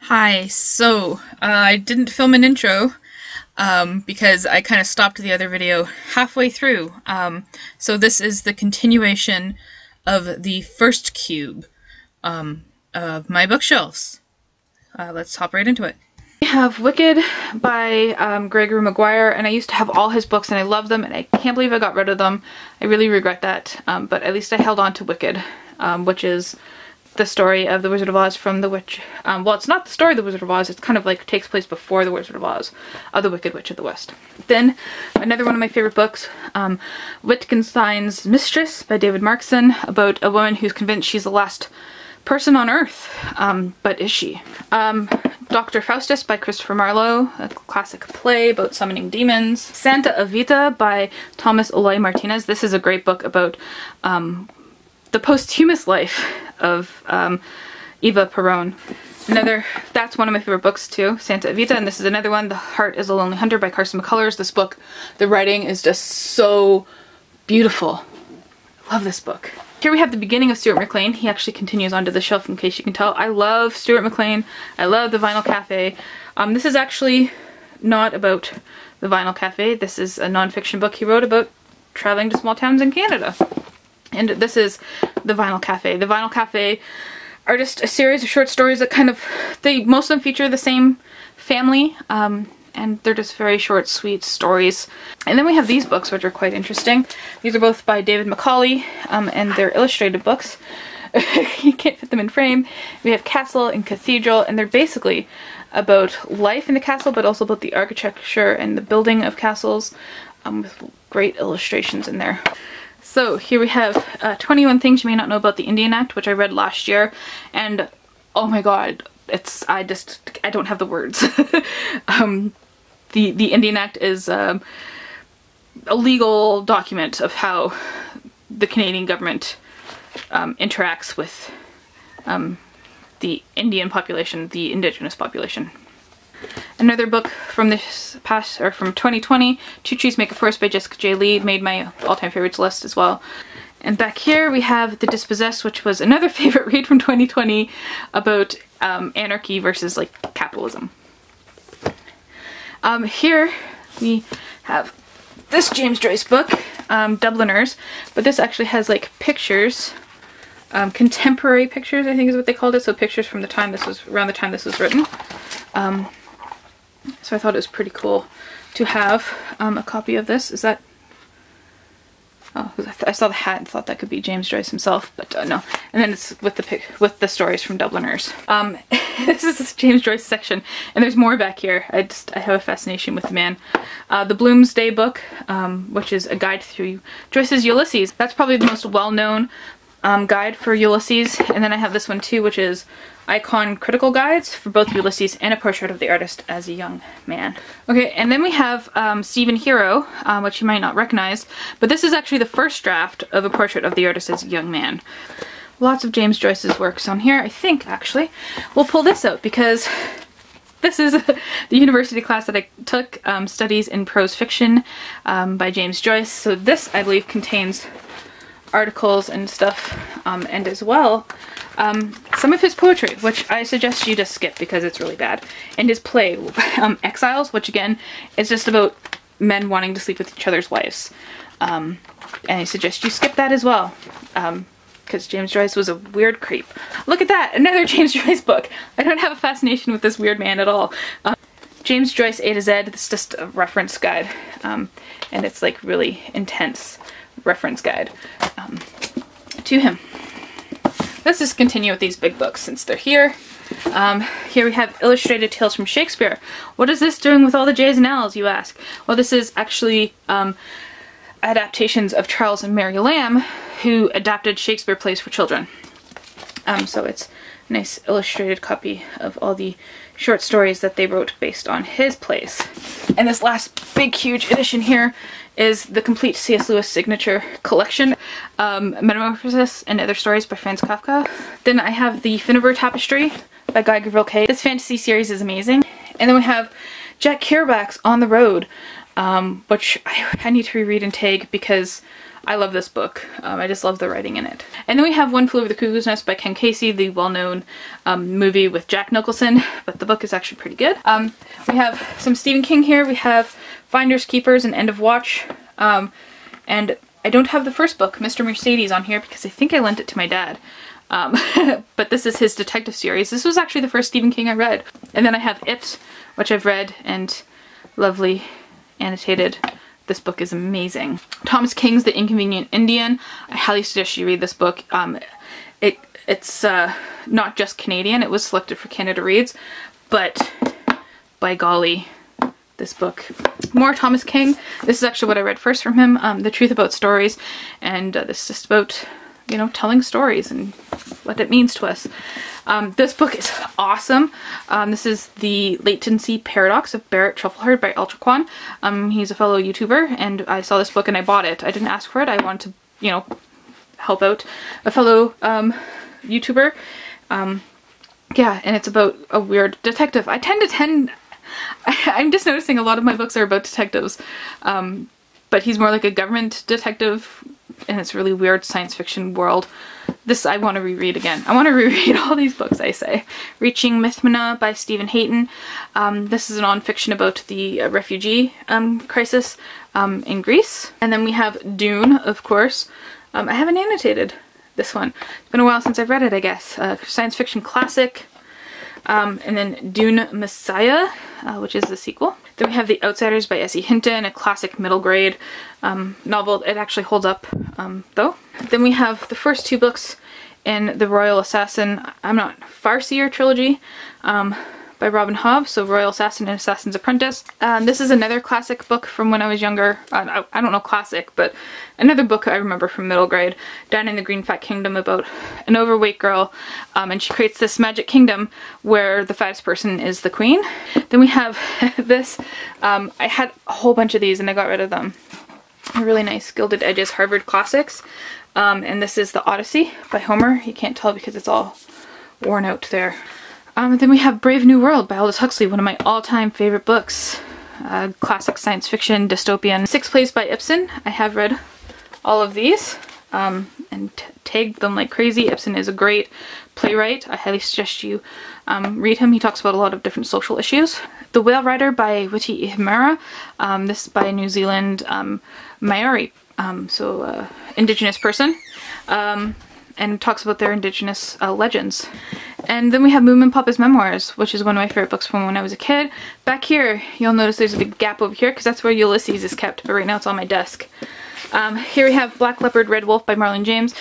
Hi, I didn't film an intro because I kind of stopped the other video halfway through. So this is the continuation of the first cube of my bookshelves. Let's hop right into it. We have Wicked by Gregory Maguire, and I used to have all his books and I love them and I can't believe I got rid of them. I really regret that, but at least I held on to Wicked, which is the story of the Wizard of Oz from the Witch. Well, it's not the story of the Wizard of Oz, it's kind of like takes place before the Wizard of Oz, of the Wicked Witch of the West. Then, another one of my favorite books, Wittgenstein's Mistress by David Markson, about a woman who's convinced she's the last person on Earth, but is she? Dr. Faustus by Christopher Marlowe, a classic play about summoning demons. Santa Evita by Thomas Eloy Martinez. This is a great book about the posthumous life of Eva Peron. That's one of my favorite books too, Santa Evita, and this is another one, The Heart is a Lonely Hunter by Carson McCullers. This book, the writing is just so beautiful. I love this book. Here we have the beginning of Stuart McLean. He actually continues onto the shelf in case you can tell. I love Stuart McLean. I love The Vinyl Cafe. This is actually not about The Vinyl Cafe. This is a non-fiction book he wrote about traveling to small towns in Canada. And this is The Vinyl Cafe. The Vinyl Cafe are just a series of short stories that most of them feature the same family, and they're just very short, sweet stories. And then we have these books, which are quite interesting. These are both by David Macaulay, and they're illustrated books. You can't fit them in frame. We have Castle and Cathedral, and they're basically about life in the castle, but also about the architecture and the building of castles, with great illustrations in there. So here we have 21 Things You May Not Know About the Indian Act, which I read last year, and oh my god, I don't have the words. The Indian Act is a legal document of how the Canadian government interacts with the Indian population, the indigenous population. Another book from from 2020, Two Trees Make a Forest by Jessica J. Lee, made my all-time favorites list as well. And back here we have The Dispossessed, which was another favorite read from 2020 about anarchy versus like capitalism. Here we have this James Joyce book, Dubliners, but this actually has like pictures, contemporary pictures I think is what they called it, so pictures from around the time this was written. So I thought it was pretty cool to have a copy of this. Is that... Oh, I saw the hat and thought that could be James Joyce himself, but no. And then it's with the stories from Dubliners. This is this James Joyce section, and there's more back here. I have a fascination with the man. The Bloomsday Book, which is a guide through Joyce's Ulysses. That's probably the most well-known guide for Ulysses. And then I have this one too, which is Icon Critical Guides for both Ulysses and a portrait of the artist as a young man. Okay, and then we have Stephen Hero, which you might not recognize, but this is actually the first draft of a portrait of the artist as a young man. Lots of James Joyce's works on here. I think, actually, we'll pull this out because this is the university class that I took, Studies in Prose Fiction by James Joyce. So this, I believe, contains articles and stuff, and as well some of his poetry, which I suggest you just skip because it's really bad, and his play, Exiles, which again is just about men wanting to sleep with each other's wives, and I suggest you skip that as well, because James Joyce was a weird creep. Look at that, another James Joyce book. I don't have a fascination with this weird man at all. James Joyce A to Z, it's just a reference guide, and it's like really intense reference guide to him. Let's just continue with these big books since they're here. Here we have Illustrated Tales from Shakespeare. What is this doing with all the J's and L's, you ask? Well, this is actually adaptations of Charles and Mary Lamb, who adapted Shakespeare plays for children. So it's a nice illustrated copy of all the short stories that they wrote based on his plays. And this last big huge edition here is the complete C.S. Lewis signature collection, Metamorphosis and Other Stories by Franz Kafka. Then I have the Finnever Tapestry by Guy Gavrilke. This fantasy series is amazing. And then we have Jack Kerouac's On the Road, which I need to reread and tag because I love this book. I just love the writing in it. And then we have One Flew Over the Cuckoo's Nest by Ken Casey, the well-known movie with Jack Nicholson, but the book is actually pretty good. We have some Stephen King here. We have Finders Keepers and End of Watch. And I don't have the first book, Mr. Mercedes, on here because I think I lent it to my dad. But this is his detective series. This was actually the first Stephen King I read. And then I have It, which I've read, and lovely annotated. This book is amazing. Thomas King's The Inconvenient Indian. I highly suggest you read this book. It's not just Canadian. It was selected for Canada Reads, but by golly, this book. More Thomas King. This is actually what I read first from him, The Truth About Stories, and this is just about, you know, telling stories and what it means to us. This book is awesome. This is The Latency Paradox of Barrett Trufflehard by Ultraquan. He's a fellow YouTuber, and I saw this book and I bought it. I didn't ask for it. I wanted to, you know, help out a fellow YouTuber. Yeah, and it's about a weird detective. I'm just noticing a lot of my books are about detectives, but he's more like a government detective, and it's a really weird science fiction world. This I want to reread again. I want to reread all these books, I say. Reaching Mythmina by Stephen Hayton. This is a non-fiction about the refugee crisis in Greece. And then we have Dune, of course. I haven't annotated this one. It's been a while since I've read it, I guess. Science fiction classic. And then Dune Messiah, which is the sequel. Then we have The Outsiders by S.E. Hinton, a classic middle grade novel. It actually holds up, though. Then we have the first two books in the Royal Assassin, Farseer trilogy, by Robin Hobb, so Royal Assassin and Assassin's Apprentice. This is another classic book from when I was younger. I don't know classic, but another book I remember from middle grade. Down in the Green Fat Kingdom, about an overweight girl, and she creates this magic kingdom where the fattest person is the queen. Then we have this. I had a whole bunch of these and I got rid of them. They're really nice Gilded Edges Harvard classics. And this is The Odyssey by Homer. You can't tell because it's all worn out there. Then we have Brave New World by Aldous Huxley, one of my all-time favorite books. Classic science fiction, dystopian. Six Plays by Ibsen. I have read all of these and tagged them like crazy. Ibsen is a great playwright. I highly suggest you read him. He talks about a lot of different social issues. The Whale Rider by Witi Ihimura. This is by a New Zealand Maori, indigenous person. And talks about their indigenous legends. And then we have Moon and Papa's Memoirs, which is one of my favorite books from when I was a kid. Back here, you'll notice there's a big gap over here because that's where Ulysses is kept, but right now it's on my desk. Here we have Black Leopard, Red Wolf by Marlon James.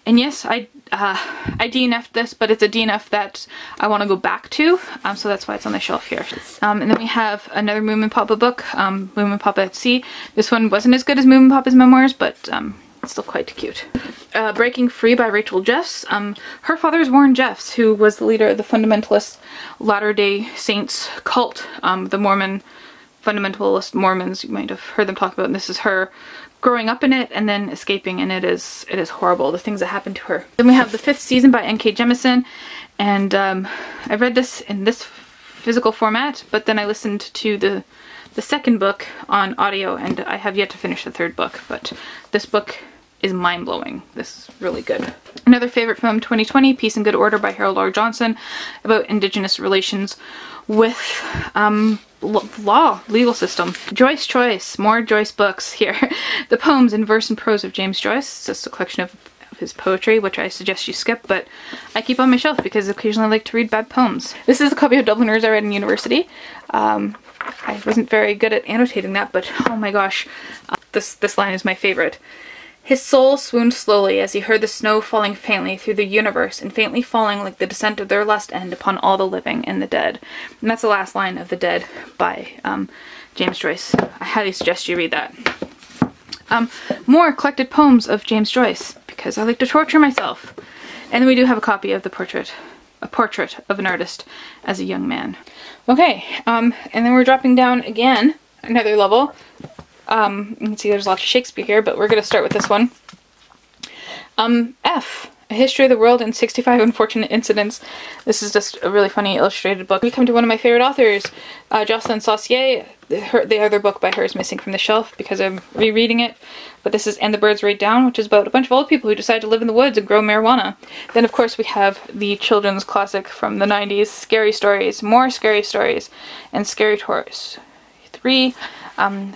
And yes, I DNF'd this, but it's a DNF that I want to go back to, so that's why it's on the shelf here. And then we have another Moon and Papa book, Moon and Papa at Sea. This one wasn't as good as Moon and Papa's Memoirs, but it's still quite cute. Breaking Free by Rachel Jeffs. Her father is Warren Jeffs, who was the leader of the fundamentalist Latter-day Saints cult, the Mormon fundamentalist Mormons. You might have heard them talk about, and this is her growing up in it and then escaping, and it is horrible, the things that happened to her. Then we have The Fifth Season by N.K. Jemisin, and I read this in this physical format, but then I listened to the second book on audio, and I have yet to finish the third book, but this book is mind-blowing. This is really good. Another favorite from 2020, Peace and Good Order by Harold R. Johnson, about indigenous relations with legal system. Joyce Choice, more Joyce books here. The Poems in Verse and Prose of James Joyce. It's just a collection of his poetry, which I suggest you skip, but I keep on my shelf because occasionally I like to read bad poems. This is a copy of Dubliners I read in university. I wasn't very good at annotating that, but oh my gosh, this line is my favorite. His soul swooned slowly as he heard the snow falling faintly through the universe, and faintly falling like the descent of their last end upon all the living and the dead. And that's the last line of The Dead by James Joyce. I highly suggest you read that. More collected poems of James Joyce, because I like to torture myself. And then we do have a copy of a portrait of an artist as a young man. Okay, and then we're dropping down again, another level. You can see there's lots of Shakespeare here, but we're going to start with this one. A History of the World in 65 Unfortunate Incidents. This is just a really funny illustrated book. We come to one of my favorite authors, Jocelyn Saucier. The other book by her is missing from the shelf because I'm rereading it. But this is And the Birds Right Down, which is about a bunch of old people who decide to live in the woods and grow marijuana. Then, of course, we have the children's classic from the 90s, Scary Stories, More Scary Stories, and Scary Stories 3.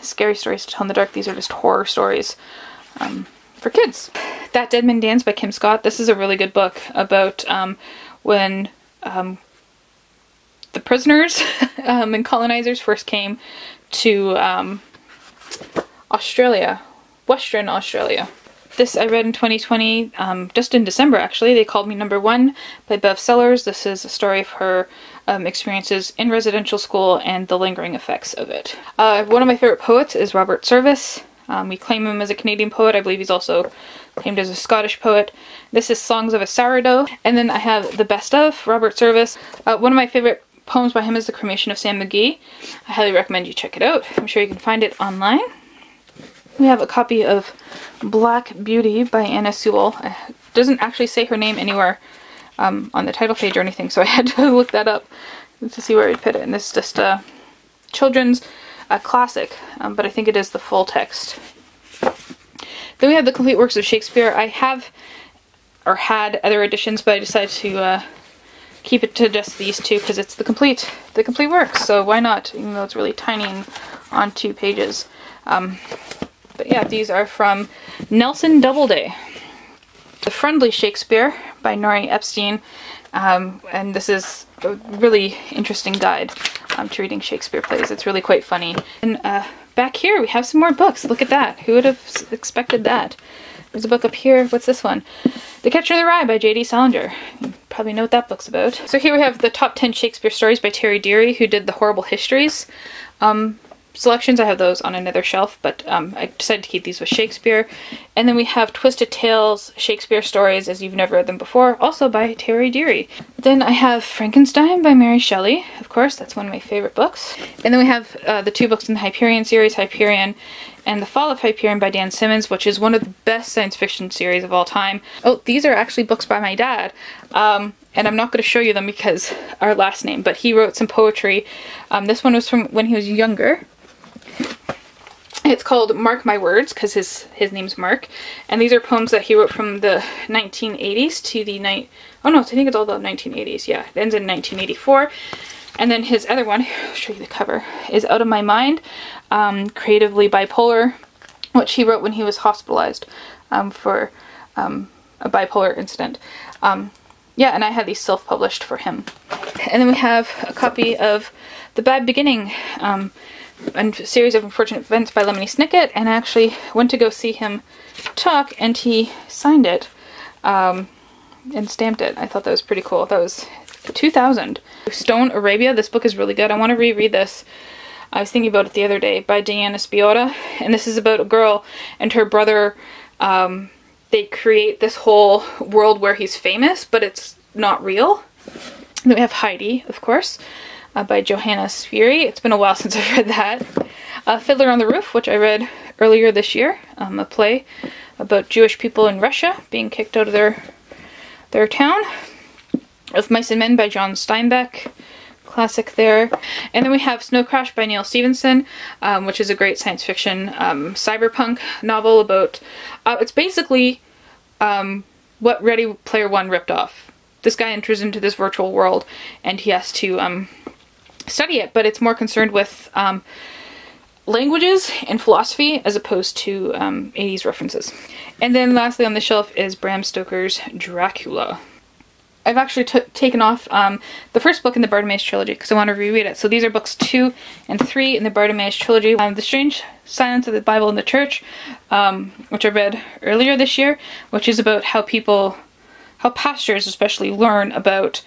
Scary Stories to Tell in the Dark. These are just horror stories for kids. That Dead Man Dance by Kim Scott. This is a really good book about when the prisoners and colonizers first came to Australia, Western Australia. This I read in 2020, just in December actually. They Called Me Number One by Bev Sellers. This is a story of her experiences in residential school and the lingering effects of it. One of my favorite poets is Robert Service. We claim him as a Canadian poet. I believe he's also claimed as a Scottish poet. This is Songs of a Sourdough. And then I have The Best of Robert Service. One of my favorite poems by him is The Cremation of Sam McGee. I highly recommend you check it out. I'm sure you can find it online. We have a copy of Black Beauty by Anna Sewell. It doesn't actually say her name anywhere on the title page or anything, so I had to look that up to see where I'd put it. And this is just a children's classic, but I think it is the full text. Then we have the complete works of Shakespeare. I have, or had, other editions, but I decided to keep it to just these two because it's the complete works. So why not? Even though it's really tiny and on 2 pages. But yeah, these are from Nelson Doubleday. The Friendly Shakespeare by Nori Epstein, and this is a really interesting guide to reading Shakespeare plays. It's really quite funny. And back here we have some more books. Look at that. Who would have expected that? There's a book up here. What's this one? The Catcher in the Rye by J.D. Salinger. You probably know what that book's about. So here we have the top 10 Shakespeare stories by Terry Deary, who did the Horrible Histories selections. I have those on another shelf, but I decided to keep these with Shakespeare. And then we have Twisted Tales Shakespeare Stories as You've Never Read Them Before, also by Terry Deary. Then I have Frankenstein by Mary Shelley. Of course, that's one of my favorite books. And then we have the 2 books in the Hyperion series, Hyperion and The Fall of Hyperion by Dan Simmons, which is one of the best science fiction series of all time. Oh, these are actually books by my dad. And I'm not going to show you them because our last name, but he wrote some poetry. This one was from when he was younger. It's called Mark My Words because his name's Mark. And these are poems that he wrote from the 1980s to the oh no, I think it's all the 1980s. Yeah, it ends in 1984. And then his other one, I'll show you the cover, is Out of My Mind, Creatively Bipolar, which he wrote when he was hospitalized for a bipolar incident. Yeah, and I had these self-published for him. And then we have a copy of The Bad Beginning, a series of unfortunate events by Lemony Snicket, and I actually went to go see him talk, and he signed it and stamped it. I thought that was pretty cool. That was 2000. Stone Arabia. This book is really good. I want to reread this. I was thinking about it the other day, by Diana Spiotta, and this is about a girl and her brother. They create this whole world where he's famous, but it's not real. And then we have Heidi, of course, by Johanna Spheri. It's been a while since I've read that. Fiddler on the Roof, which I read earlier this year, a play about Jewish people in Russia being kicked out of their town. Of Mice and Men by John Steinbeck, classic there. And then we have Snow Crash by Neil Stephenson, which is a great science fiction cyberpunk novel about, it's basically what Ready Player One ripped off. This guy enters into this virtual world and he has to study it, but it's more concerned with languages and philosophy as opposed to 80s references. And then lastly on the shelf is Bram Stoker's Dracula. I've actually taken off the first book in the Bartimaeus trilogy because I want to reread it. So these are books 2 and 3 in the Bartimaeus trilogy. The Strange Silence of the Bible in the Church, which I read earlier this year, which is about how pastors especially learn about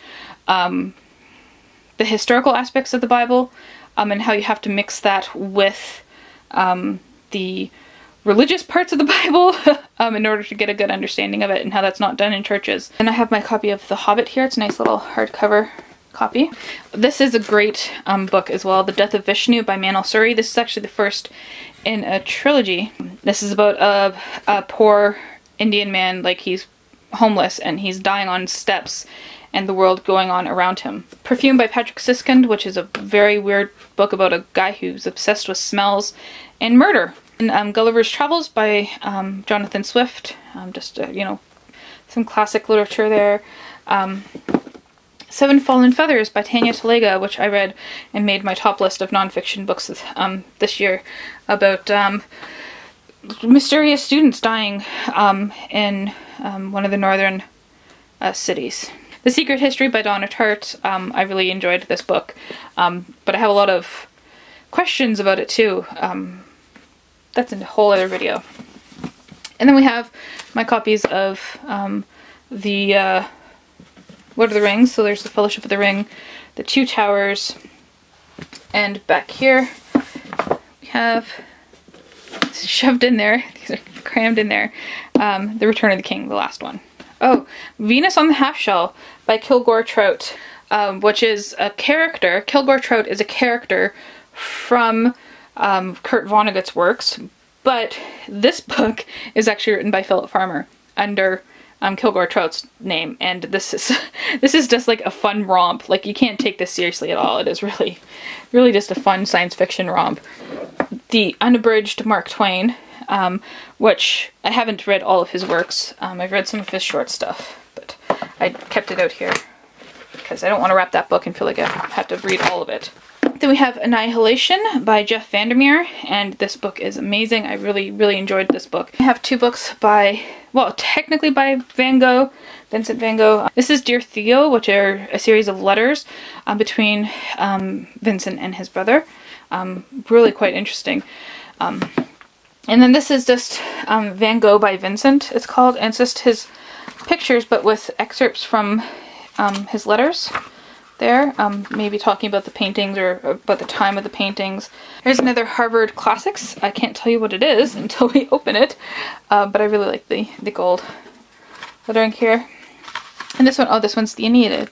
the historical aspects of the Bible, and how you have to mix that with the religious parts of the Bible in order to get a good understanding of it, and how that's not done in churches. And I have my copy of The Hobbit here. It's a nice little hardcover copy. This is a great book as well, The Death of Vishnu by Manal Suri. This is actually the first in a trilogy. This is about a poor Indian man, like he's homeless and he's dying on steps and the world going on around him. Perfume by Patrick Siskind, which is a very weird book about a guy who's obsessed with smells and murder. And Gulliver's Travels by Jonathan Swift, just, you know, some classic literature there. Seven Fallen Feathers by Tanya Talega, which I read and made my top list of nonfiction books this year, about mysterious students dying in one of the northern cities. The Secret History by Donna Tartt. I really enjoyed this book, but I have a lot of questions about it too. That's a whole other video. And then we have my copies of the Lord of the Rings. So there's the Fellowship of the Ring, the Two Towers, and back here we have, shoved in there, these are crammed in there, The Return of the King, the last one. Oh, Venus on the Half Shell by Kilgore Trout, which is a character. Kilgore Trout is a character from Kurt Vonnegut's works, but this book is actually written by Philip Farmer under Kilgore Trout's name, and this is just like a fun romp. Like, you can't take this seriously at all. It is really just a fun science fiction romp. The Unabridged Mark Twain, which I haven't read all of his works. I've read some of his short stuff, but I kept it out here because I don't want to wrap that book and feel like I have to read all of it. Then we have Annihilation by Jeff Vandermeer, and this book is amazing. I really enjoyed this book. I have two books by, well, technically by Vincent Van Gogh. This is Dear Theo, which are a series of letters between Vincent and his brother. Really quite interesting. And then this is just Van Gogh by Vincent, it's called, and it's just his pictures but with excerpts from his letters there, maybe talking about the paintings or about the time of the paintings. Here's another Harvard Classics. I can't tell you what it is until we open it, but I really like the gold lettering here. And this one, oh, this one's the Aeneid.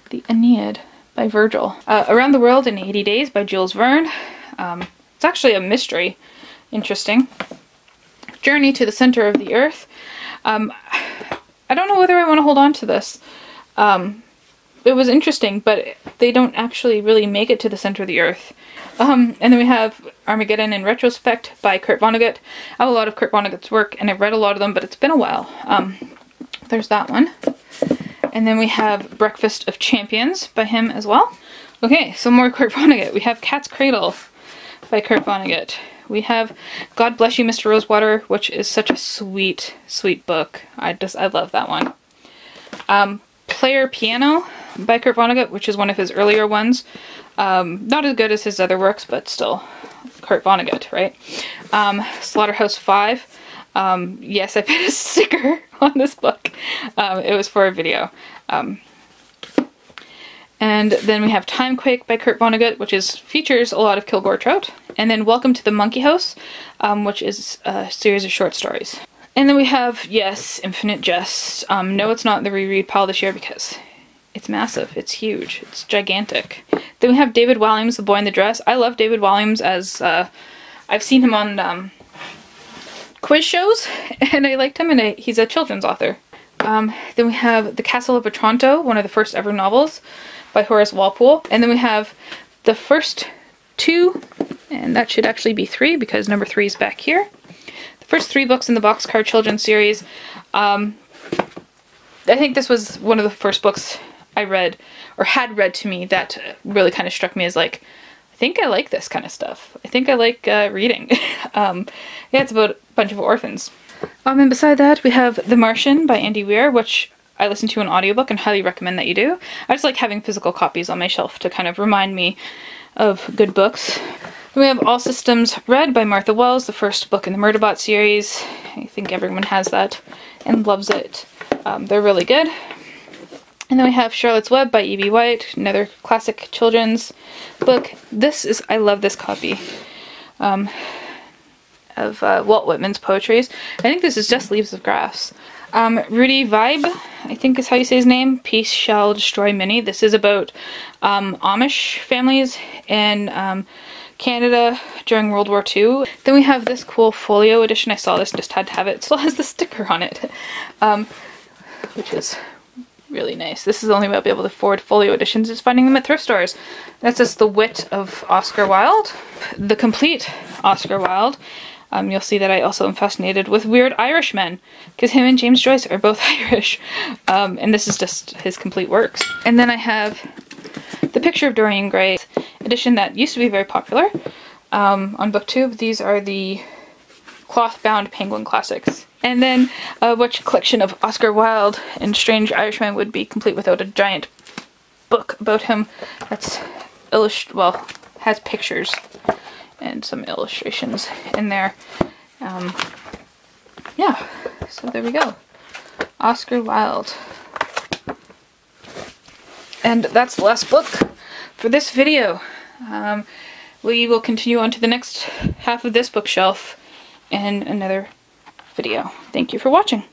The Aeneid by Virgil. Around the World in 80 Days by Jules Verne. It's actually a mystery. Interesting. Journey to the Center of the Earth. I don't know whether I want to hold on to this. It was interesting, but they don't actually really make it to the center of the Earth. And then we have Armageddon in Retrospect by Kurt Vonnegut. I have a lot of Kurt Vonnegut's work, and I've read a lot of them, but it's been a while. There's that one. And then we have Breakfast of Champions by him as well. Okay, so more Kurt Vonnegut. We have Cat's Cradle by Kurt Vonnegut. We have God Bless You, Mr. Rosewater, which is such a sweet, sweet book. I love that one. Player Piano by Kurt Vonnegut, which is one of his earlier ones. Not as good as his other works, but still Kurt Vonnegut, right? Slaughterhouse-Five. Yes, I put a sticker on this book. It was for a video. And then we have Timequake by Kurt Vonnegut, which features a lot of Kilgore Trout. And then Welcome to the Monkey House, which is a series of short stories. And then we have, yes, Infinite Jest. No, it's not in the reread pile this year because it's massive. It's huge. It's gigantic. Then we have David Walliams, The Boy in the Dress. I love David Walliams as, I've seen him on quiz shows, and I liked him, and he's a children's author. Then we have The Castle of Otranto, one of the first ever novels by Horace Walpole. And then we have the first two, and that should actually be three because number 3 is back here. First 3 books in the Boxcar Children's series. I think this was one of the first books I read, or had read to me, that really kind of struck me as like, I think I like this kind of stuff. I think I like reading. Yeah, it's about a bunch of orphans. And beside that we have The Martian by Andy Weir, which I listened to an audiobook and highly recommend that you do. I just like having physical copies on my shelf to kind of remind me of good books. We have All Systems Red by Martha Wells, the first book in the Murderbot series. I think everyone has that and loves it. They're really good. And then we have Charlotte's Web by E.B. White, another classic children's book. I love this copy of Walt Whitman's poetries. I think this is just Leaves of Grass. Rudy Vibe, I think is how you say his name. Peace Shall Destroy Many. This is about Amish families in Canada during World War II. Then we have this cool folio edition. I saw this, just had to have it. It still has the sticker on it. which is really nice. This is the only way I'll be able to afford folio editions, is finding them at thrift stores. That's just The Wit of Oscar Wilde. The complete Oscar Wilde. You'll see that I also am fascinated with weird Irishmen, because him and James Joyce are both Irish. And this is just his complete works. And then I have The Picture of Dorian Gray edition that used to be very popular on BookTube. These are the cloth-bound Penguin Classics. And then which collection of Oscar Wilde and Strange Irishmen would be complete without a giant book about him that's has pictures and some illustrations in there. Yeah, so there we go. Oscar Wilde. And that's the last book for this video. We will continue on to the next half of this bookshelf in another video. Thank you for watching.